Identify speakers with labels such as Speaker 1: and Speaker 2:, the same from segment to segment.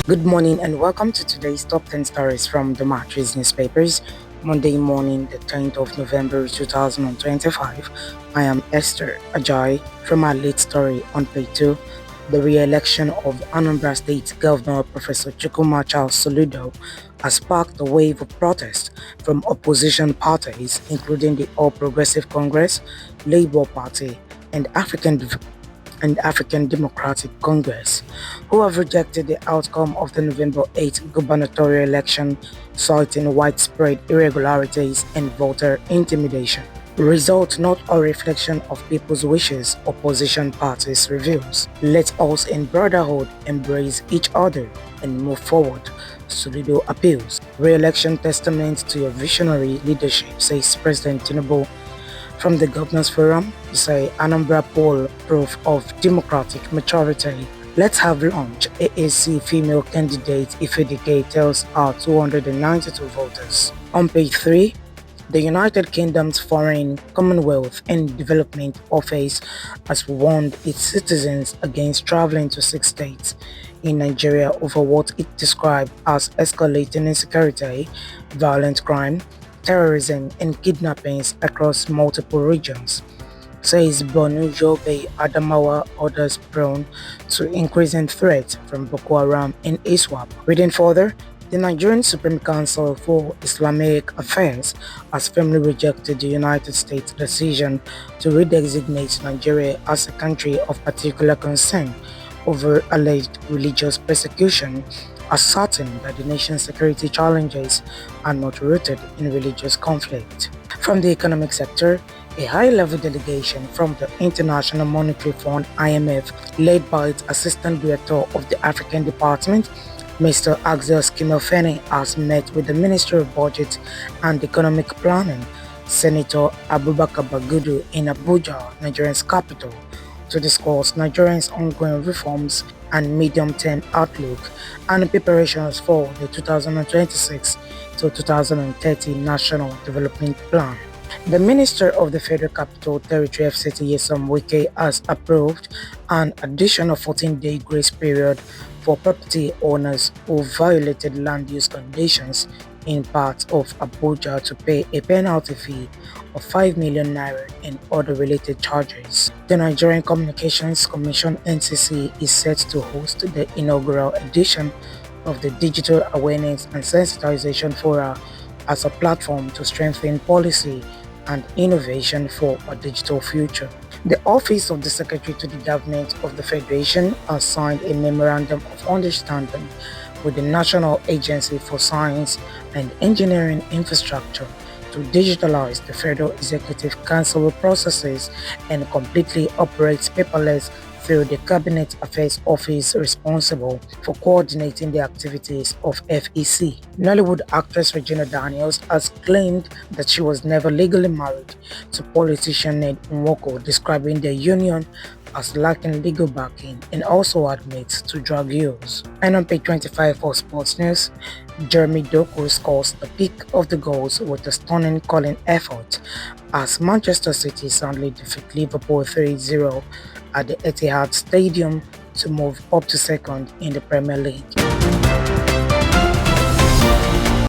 Speaker 1: Good morning and welcome to today's top 10 stories from the TheMatrix newspapers, Monday morning, the 10th of November 2025. I am Esther Ajayi from our lead story on page 2. The re-election of Anambra State Governor Professor Chukwuma Charles Soludo has sparked a wave of protest from opposition parties, including the All Progressive Congress, Labour Party, and African Democratic Congress, who have rejected the outcome of the November 8 gubernatorial election, citing widespread irregularities and voter intimidation. Result not a reflection of people's wishes, opposition parties reveals. Let us in brotherhood embrace each other and move forward, Soludo appeals. Re-election testament to your visionary leadership, says President Tinubu. From the Governors Forum, you say Anambra poll proof of democratic maturity. Let's have lunch. AAC female candidate Ifedike tells our 292 voters. On page 3, the United Kingdom's Foreign, Commonwealth and Development Office has warned its citizens against traveling to 6 states in Nigeria over what it described as escalating insecurity, violent crime, terrorism and kidnappings across multiple regions, says Borno, Yobe, Adamawa, others prone to increasing threats from Boko Haram and ISWAP. Reading further, the Nigerian Supreme Council for Islamic Affairs has firmly rejected the United States' decision to redesignate Nigeria as a country of particular concern over alleged religious persecution, asserting that the nation's security challenges are not rooted in religious conflict. From the economic sector, a high-level delegation from the International Monetary Fund (IMF), led by its Assistant Director of the African Department, Mr. Axel Skimmelfeni, has met with the Minister of Budget and Economic Planning, Senator Abubakar Bagudu, in Abuja, Nigeria's capital, to discuss Nigeria's ongoing reforms and medium-term outlook and preparations for the 2026 to 2030 National Development Plan. The Minister of the Federal Capital Territory FCT Nyesom Wike has approved an additional 14-day grace period for property owners who violated land use conditions in parts of Abuja to pay a penalty fee of 5 million naira and other related charges. The Nigerian Communications Commission (NCC) is set to host the inaugural edition of the Digital Awareness and Sensitization Forum as a platform to strengthen policy and innovation for a digital future. The Office of the Secretary to the Government of the Federation has signed a Memorandum of Understanding with the National Agency for Science and Engineering Infrastructure to digitalize the Federal Executive Council processes and completely operates paperless through the Cabinet Affairs Office responsible for coordinating the activities of FEC. Nollywood actress Regina Daniels has claimed that she was never legally married to politician Ned Nwoko, describing their union as lacking legal backing, and also admits to drug use. And on page 25 for sports news, Jeremy Doku scores the peak of the goals with a stunning calling effort as Manchester City soundly defeat Liverpool 3-0 at the Etihad Stadium to move up to second in the Premier League.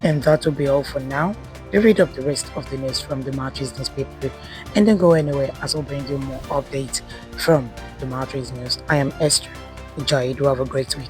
Speaker 1: And that will be all for now. Do read up the rest of the news from the TheMatrix newspaper and don't go anywhere as we'll bring you more updates from the TheMatrix news. I am Esther. Enjoy. Do have a great week.